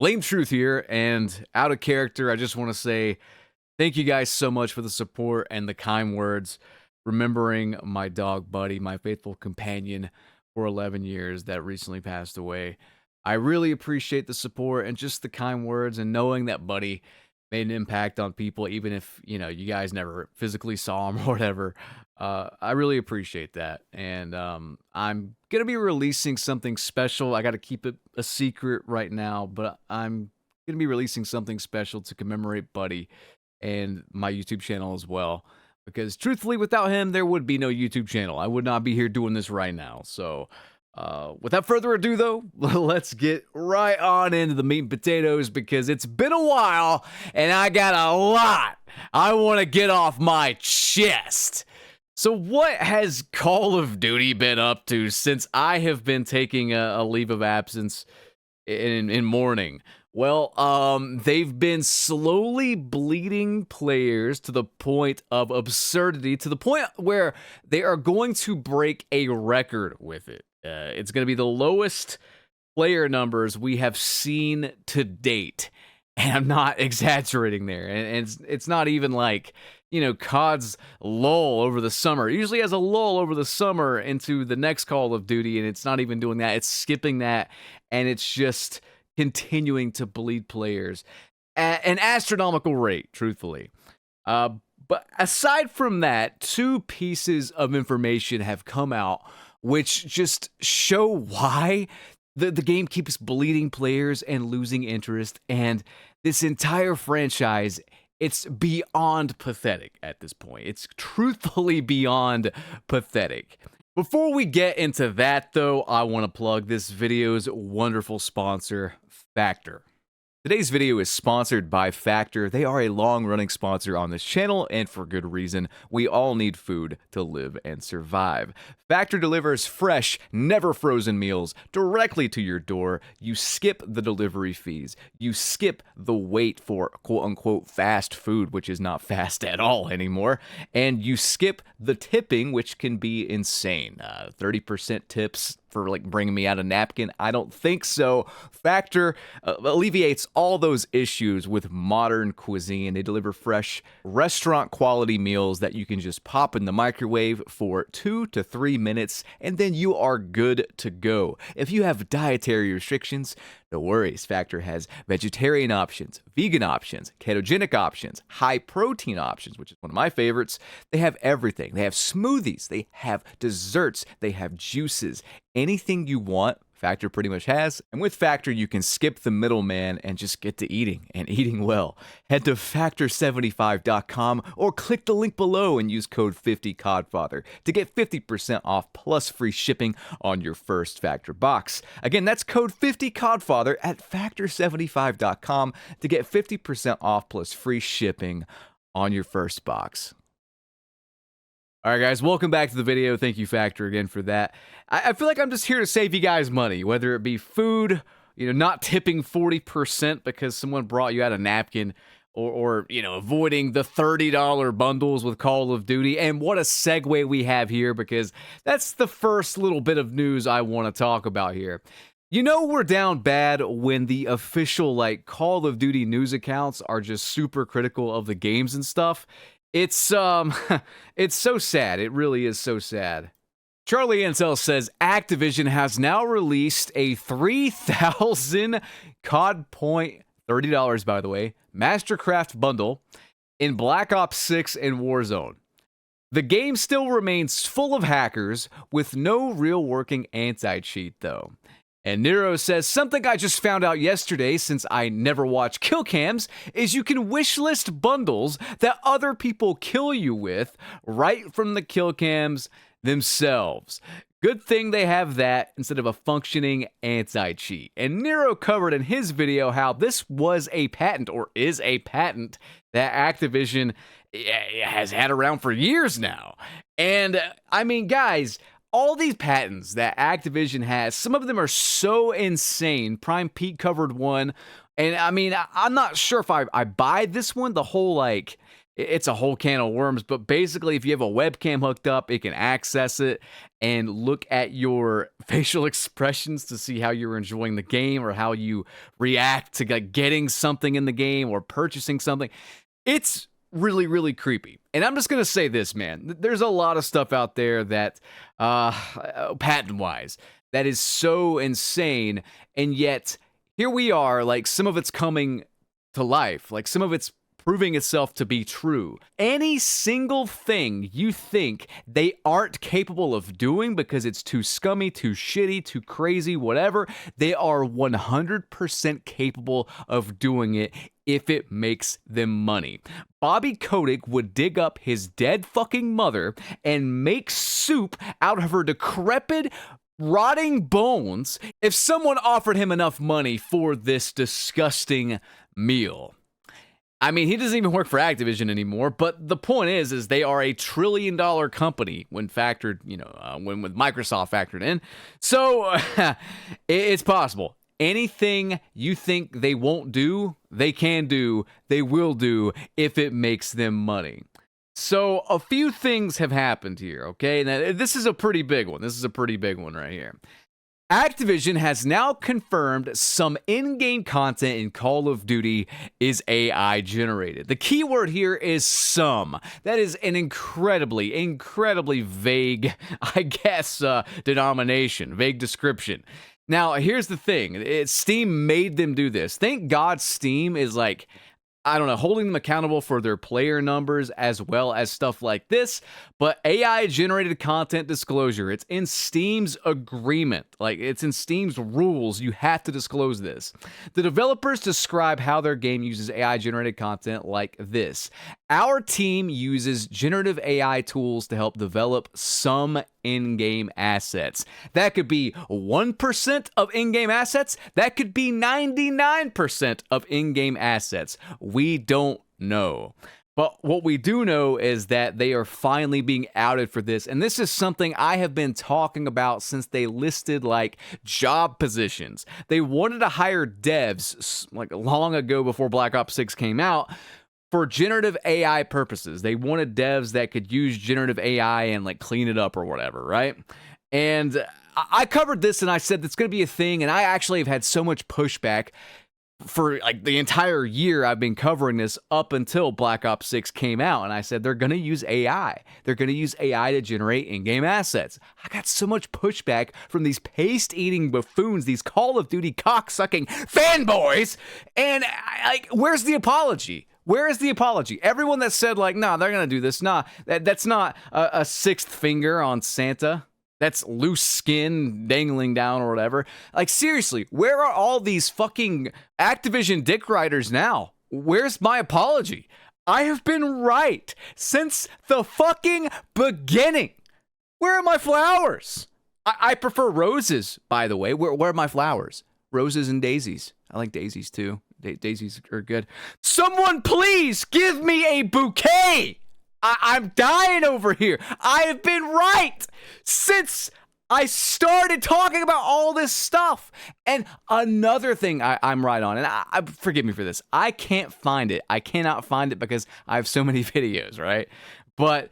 Lame Truth here, and out of character, I just want to say thank you guys so much for the support and the kind words, remembering my dog Buddy, my faithful companion for 11 years that recently passed away. I really appreciate the support and just the kind words and knowing that Buddy made an impact on people, even if, you guys never physically saw him or whatever. I really appreciate that. And I'm going to be releasing something special. I got to keep it a secret right now, but I'm going to be releasing something special to commemorate Buddy and my YouTube channel as well. Because truthfully, without him, there would be no YouTube channel. I would not be here doing this right now. So, without further ado, though, let's get right on into the meat and potatoes because it's been a while and I got a lot I want to get off my chest. So, what has Call of Duty been up to since I have been taking a leave of absence in mourning? Well, they've been slowly bleeding players to the point of absurdity, to the point where they are going to break a record with it. It's going to be the lowest player numbers we have seen to date. And I'm not exaggerating there. And it's not even like, COD's lull over the summer. It usually has a lull over the summer into the next Call of Duty, and it's not even doing that. It's skipping that, and it's just continuing to bleed players at an astronomical rate, truthfully. But aside from that, two pieces of information have come out which just show why the game keeps bleeding players and losing interest, and this entire franchise, it's beyond pathetic at this point. It's truthfully beyond pathetic. Before we get into that, though, I want to plug this video's wonderful sponsor, Factor. Today's video is sponsored by Factor. They are a long-running sponsor on this channel, and for good reason. We all need food to live and survive. Factor delivers fresh, never frozen meals directly to your door. You skip the delivery fees. You skip the wait for quote-unquote fast food, which is not fast at all anymore. And you skip the tipping, which can be insane. 30% tips for bringing me out a napkin? I don't think so. Factor alleviates all those issues with modern cuisine. They deliver fresh, restaurant quality meals that you can just pop in the microwave for 2 to 3 minutes, and then you are good to go. If you have dietary restrictions, no worries. Factor has vegetarian options, vegan options, ketogenic options, high protein options, which is one of my favorites. They have everything. They have smoothies, they have desserts, they have juices. Anything you want, Factor pretty much has. And with Factor, you can skip the middleman and just get to eating, and eating well. Head to factor75.com or click the link below and use code 50CODFATHER to get 50% off plus free shipping on your first Factor box. Again, that's code 50CODFATHER at factor75.com to get 50% off plus free shipping on your first box. All right, guys, welcome back to the video. Thank you, Factor, again for that. I feel like I'm just here to save you guys money, whether it be food, not tipping 40% because someone brought you out a napkin, or avoiding the $30 bundles with Call of Duty. And what a segue we have here, because that's the first little bit of news I want to talk about here. We're down bad when the official, Call of Duty news accounts are just super critical of the games and stuff. It's it's so sad. It really is so sad. Charlie Intel says Activision has now released a 3,000 COD point, $30 by the way, Mastercraft bundle in Black Ops 6 and Warzone. The game still remains full of hackers with no real working anti-cheat though. And Nero says, something I just found out yesterday, since I never watch kill cams, is you can wishlist bundles that other people kill you with right from the kill cams themselves. Good thing they have that instead of a functioning anti-cheat. And Nero covered in his video how this was a patent, or is a patent, that Activision has had around for years now. And I mean, guys, all these patents that Activision has, some of them are so insane. Prime Pete covered one. And I mean, I'm not sure if I buy this one, the whole it's a whole can of worms. But basically, if you have a webcam hooked up, it can access it and look at your facial expressions to see how you're enjoying the game or how you react to like getting something in the game or purchasing something. It's really, really creepy. And I'm just going to say this, man. There's a lot of stuff out there that, patent-wise, that is so insane. And yet, here we are, like, some of it's coming to life. Like, some of it's proving itself to be true. Any single thing you think they aren't capable of doing because it's too scummy, too shitty, too crazy, whatever, they are 100% capable of doing it if it makes them money. Bobby Kotick would dig up his dead fucking mother and make soup out of her decrepit, rotting bones if someone offered him enough money for this disgusting meal. I mean, he doesn't even work for Activision anymore, but the point is they are a $1 trillion company when factored, when with Microsoft factored in. So it's possible. Anything you think they won't do, they can do, they will do if it makes them money. So a few things have happened here, okay? Now, this is a pretty big one. This is a pretty big one right here. Activision has now confirmed some in-game content in Call of Duty is AI generated. The key word here is some. That is an incredibly vague, I guess, denomination, vague description. Now, here's the thing. Steam made them do this. Thank God Steam is like, I don't know, holding them accountable for their player numbers as well as stuff like this. But AI-generated content disclosure, it's in Steam's agreement. Like, it's in Steam's rules. You have to disclose this. The developers describe how their game uses AI-generated content like this. Our team uses generative AI tools to help develop some in-game assets. That could be 1% of in-game assets. That could be 99% of in-game assets. We don't know. But what we do know is that they are finally being outed for this. And this is something I have been talking about since they listed like job positions. They wanted to hire devs like long ago before Black Ops 6 came out for generative AI purposes. They wanted devs that could use generative AI and like clean it up or whatever, right? And I covered this and I said that's going to be a thing. And I actually have had so much pushback for like the entire year I've been covering this up until Black Ops 6 came out. And I said, they're going to use AI. They're going to use AI to generate in-game assets. I got so much pushback from these paste-eating buffoons, these Call of Duty cock-sucking fanboys. And where's the apology? Where is the apology? Everyone that said like, nah, they're going to do this. Nah, that's not a sixth finger on Santa. That's loose skin dangling down or whatever. Like, seriously, where are all these fucking Activision dick riders now? Where's my apology? I have been right since the fucking beginning. Where are my flowers? I prefer roses, by the way. Where are my flowers? Roses and daisies. I like daisies too. Daisies are good. Someone please give me a bouquet. I'm dying over here. I have been right since I started talking about all this stuff. And another thing I'm right on, and forgive me for this, I can't find it. I cannot find it because I have so many videos, right? But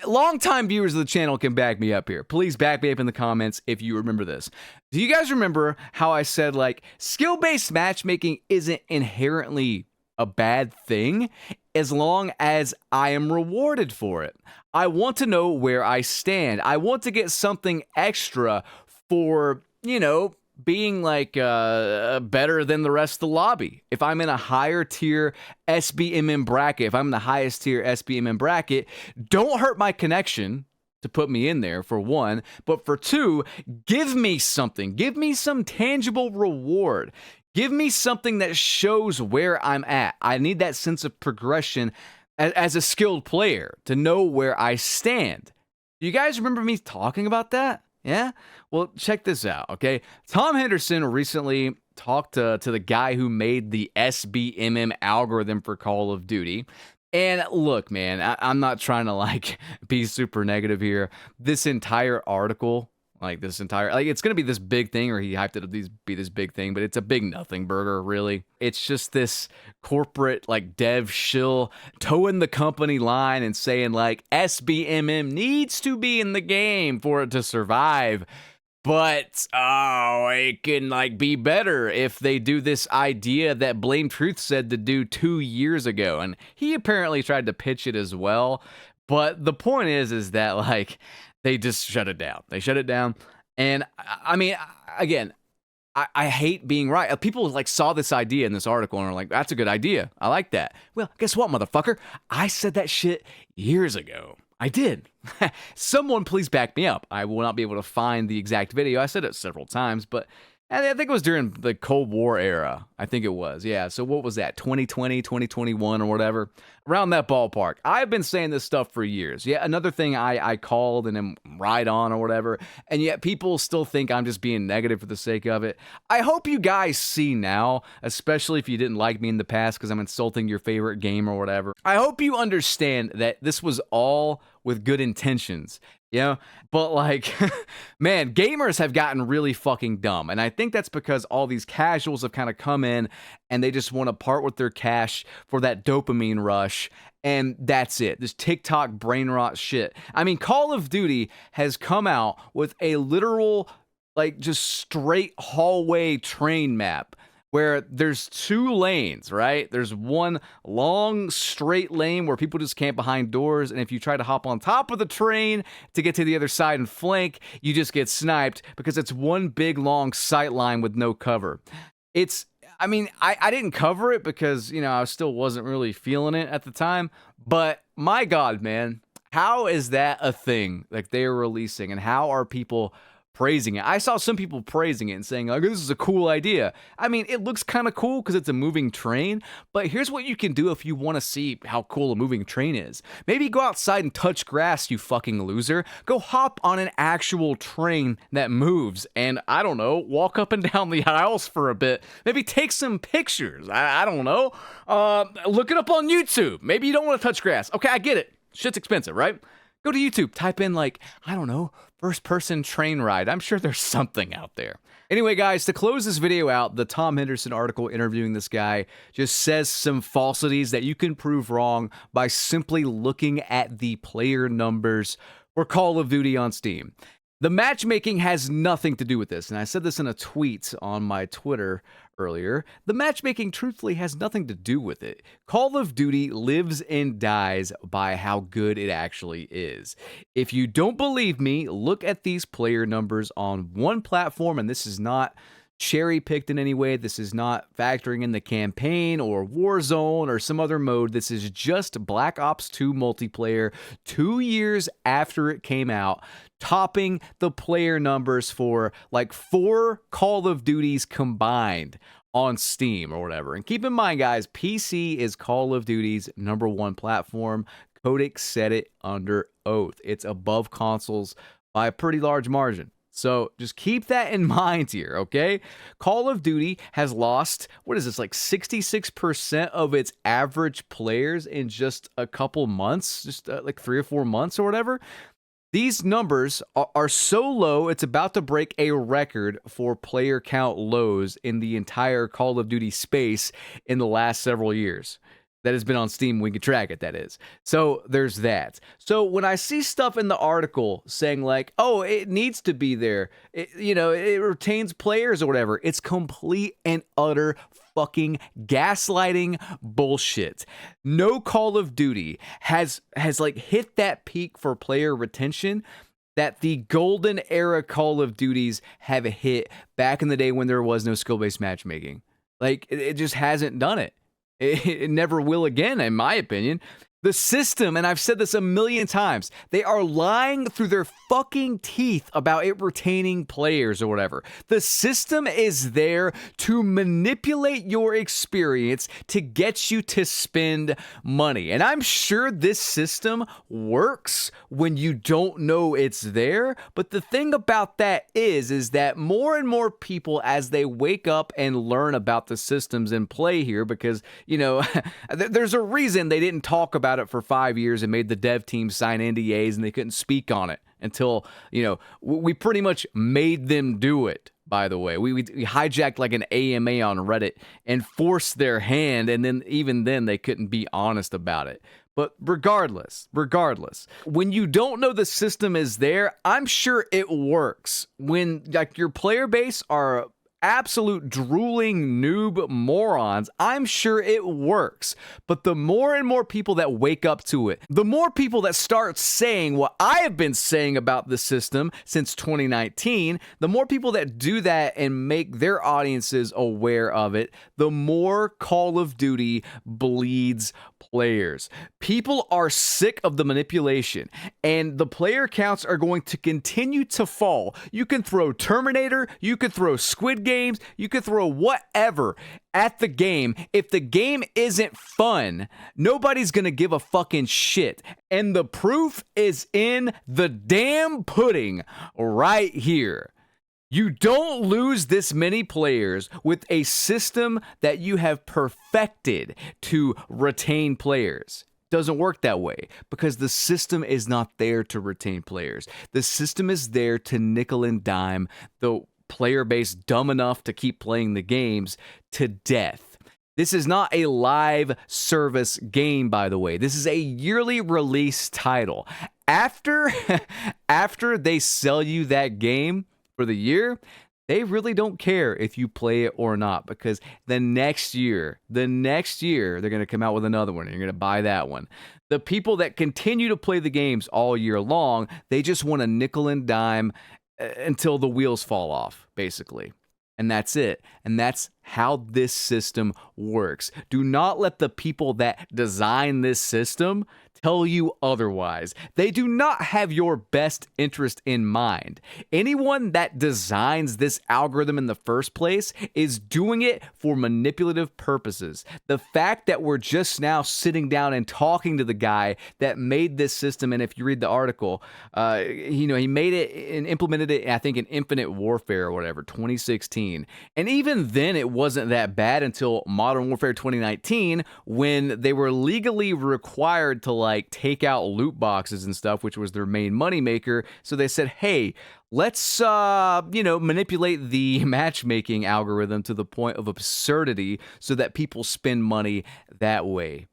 longtime viewers of the channel can back me up here. Please back me up in the comments if you remember this. Do you guys remember how I said, like, skill-based matchmaking isn't inherently a bad thing as long as I am rewarded for it? I want to know where I stand. I want to get something extra for, being like better than the rest of the lobby. If I'm in a higher tier SBMM bracket, if I'm in the highest tier SBMM bracket, don't hurt my connection to put me in there, for one. But for two, give me something. Give me some tangible reward. Give me something that shows where I'm at. I need that sense of progression as a skilled player to know where I stand. Do you guys remember me talking about that? Yeah? Well, check this out, okay? Tom Henderson recently talked to the guy who made the SBMM algorithm for Call of Duty. And look, man, I'm not trying to, be super negative here. This entire article, Like this entire, like it's gonna be this big thing, or he hyped it to be this big thing, but it's a big nothing burger, really. It's just this corporate like dev shill towing the company line and saying like SBMM needs to be in the game for it to survive. But oh, it can like be better if they do this idea that Blame Truth said to do 2 years ago, and he apparently tried to pitch it as well. But the point is that like they just shut it down. They shut it down, and I mean, again, I hate being right. People like saw this idea in this article and are like, "That's a good idea. I like that." Well, guess what, motherfucker? I said that shit years ago. I did. Someone please back me up. I will not be able to find the exact video. I said it several times, but I think it was during the Cold War era. I think it was. Yeah. So what was that? 2020, 2021 or whatever? Around that ballpark. I've been saying this stuff for years. Yeah. Another thing I called and am right on or whatever. And yet people still think I'm just being negative for the sake of it. I hope you guys see now, especially if you didn't like me in the past because I'm insulting your favorite game or whatever. I hope you understand that this was all with good intentions. You know, but like, man, gamers have gotten really fucking dumb. And I think that's because all these casuals have kind of come in and they just want to part with their cash for that dopamine rush. And that's it. This TikTok brain rot shit. I mean, Call of Duty has come out with a literal, like, just straight hallway train map where there's 2 lanes, right? There's one long straight lane where people just camp behind doors, and if you try to hop on top of the train to get to the other side and flank, you just get sniped because it's one big long sight line with no cover. I mean, I didn't cover it because, you know, I still wasn't really feeling it at the time, but my God, man, how is that a thing like they're releasing, and how are people praising it? I saw some people praising it and saying, like, this is a cool idea. I mean, it looks kind of cool because it's a moving train, but here's what you can do if you want to see how cool a moving train is. Maybe go outside and touch grass, you fucking loser. Go hop on an actual train that moves and, I don't know, walk up and down the aisles for a bit. Maybe take some pictures. I don't know. Look it up on YouTube. Maybe you don't want to touch grass. Okay, I get it. Shit's expensive, right? Go to YouTube, type in like, I don't know, first-person train ride. I'm sure there's something out there. Anyway, guys, to close this video out, the Tom Henderson article interviewing this guy just says some falsities that you can prove wrong by simply looking at the player numbers for Call of Duty on Steam. The matchmaking has nothing to do with this, and I said this in a tweet on my Twitter earlier. The matchmaking truthfully has nothing to do with it. Call of Duty lives and dies by how good it actually is. If you don't believe me, look at these player numbers on one platform, and this is not cherry-picked in any way. This is not factoring in the campaign or Warzone or some other mode. This is just Black Ops 2 multiplayer 2 years after it came out, topping the player numbers for like 4 Call of Duties combined on Steam or whatever. And keep in mind, guys, PC is Call of Duty's #1 platform. Kotick said it under oath. It's above consoles by a pretty large margin. So just keep that in mind here, okay? Call of Duty has lost, what is this, like 66% of its average players in just a couple months, just like 3 or 4 months or whatever. These numbers are so low, it's about to break a record for player count lows in the entire Call of Duty space in the last several years. That has been on Steam, we can track it, that is. So there's that. So when I see stuff in the article saying like, oh, it needs to be there, it retains players or whatever, it's complete and utter fucking gaslighting bullshit. No Call of Duty has like hit that peak for player retention that the golden era Call of Duties have hit back in the day when there was no skill-based matchmaking. Like, it just hasn't done it. It never will again, in my opinion. The system, and I've said this a million times, they are lying through their fucking teeth about it retaining players or whatever. The system is there to manipulate your experience to get you to spend money. And I'm sure this system works when you don't know it's there. But the thing about that is that more and more people, as they wake up and learn about the systems in play here, because, there's a reason they didn't talk about it for 5 years and made the dev team sign NDAs and they couldn't speak on it. until, we pretty much made them do it. By the way, we hijacked like an AMA on Reddit and forced their hand, and then even then they couldn't be honest about it. But regardless, when you don't know the system is there, I'm sure it works. When like your player base are absolute drooling noob morons, I'm sure it works. But the more and more people that wake up to it, the more people that start saying what I have been saying about the system since 2019, the more people that do that and make their audiences aware of it, the more Call of Duty bleeds players. People are sick of the manipulation, and the player counts are going to continue to fall. You can throw Terminator, you could throw Squid Games, you could throw whatever at the game. If the game isn't fun, nobody's gonna give a fucking shit. And the proof is in the damn pudding right here. You don't lose this many players with a system that you have perfected to retain players. Doesn't work that way because the system is not there to retain players. The system is there to nickel and dime the player base dumb enough to keep playing the games to death. This is not a live service game, by the way. This is a yearly release title. After they sell you that game for the year, they really don't care if you play it or not, because the next year, they're going to come out with another one and you're going to buy that one. The people that continue to play the games all year long, they just want a nickel and dime until the wheels fall off, basically. And that's it. And that's how this system works. Do not let the people that design this system tell you otherwise. They do not have your best interest in mind. Anyone that designs this algorithm in the first place is doing it for manipulative purposes. The fact that we're just now sitting down and talking to the guy that made this system, and if you read the article, he made it and implemented it, I think, in Infinite Warfare or whatever, 2016. And even then, it wasn't that bad until Modern Warfare 2019, when they were legally required to take out loot boxes and stuff, which was their main moneymaker. So they said, hey, let's manipulate the matchmaking algorithm to the point of absurdity so that people spend money that way.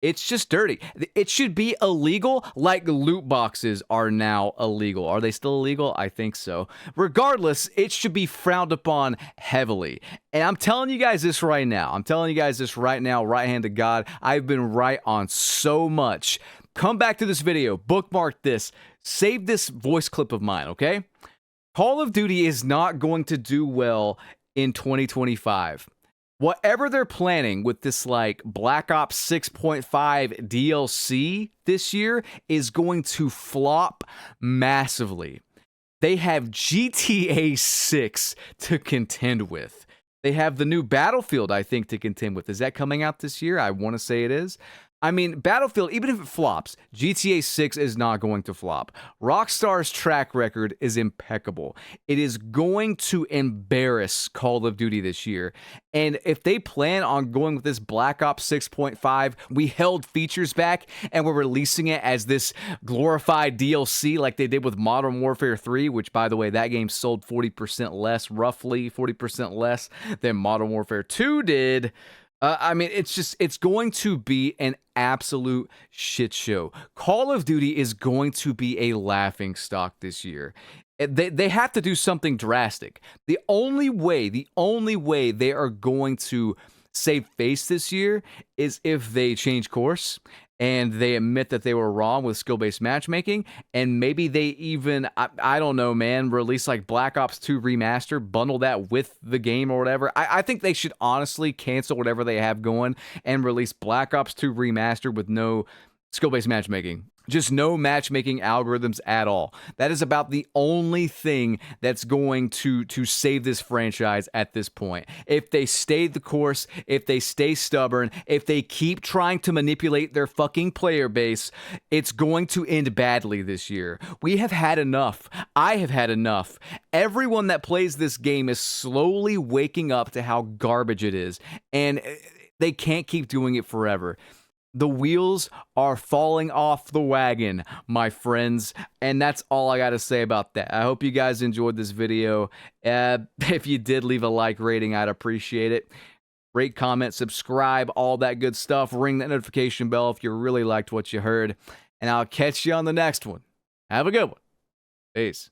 It's just dirty. It should be illegal, like loot boxes are now illegal. Are they still illegal? I think so. Regardless, it should be frowned upon heavily. And I'm telling you guys this right now. Right hand to God. I've been right on so much. Come back to this video, bookmark this, save this voice clip of mine, okay? Call of Duty is not going to do well in 2025. Whatever they're planning with this Black Ops 6.5 DLC this year is going to flop massively. They have GTA 6 to contend with. They have the new Battlefield, I think, to contend with. Is that coming out this year? I want to say it is. I mean, Battlefield, even if it flops, GTA 6 is not going to flop. Rockstar's track record is impeccable. It is going to embarrass Call of Duty this year. And if they plan on going with this Black Ops 6.5, we held features back and we're releasing it as this glorified DLC like they did with Modern Warfare 3, which, by the way, that game sold 40% less, roughly 40% less than Modern Warfare 2 did. It's going to be an absolute shit show. Call of Duty is going to be a laughing stock this year. They have to do something drastic. The only way they are going to save face this year is if they change course and they admit that they were wrong with skill-based matchmaking, and maybe they even, I don't know, man, release Black Ops 2 Remaster, bundle that with the game or whatever. I think they should honestly cancel whatever they have going and release Black Ops 2 Remastered with no skill-based matchmaking. Just no matchmaking algorithms at all. That is about the only thing that's going to save this franchise at this point. If they stay the course, if they stay stubborn, if they keep trying to manipulate their fucking player base, it's going to end badly this year. We have had enough. I have had enough. Everyone that plays this game is slowly waking up to how garbage it is, and they can't keep doing it forever. The wheels are falling off the wagon, my friends, and that's all I got to say about that. I hope you guys enjoyed this video. If you did, leave a like rating. I'd appreciate it. Rate, comment, subscribe, all that good stuff. Ring that notification bell if you really liked what you heard, and I'll catch you on the next one. Have a good one. Peace.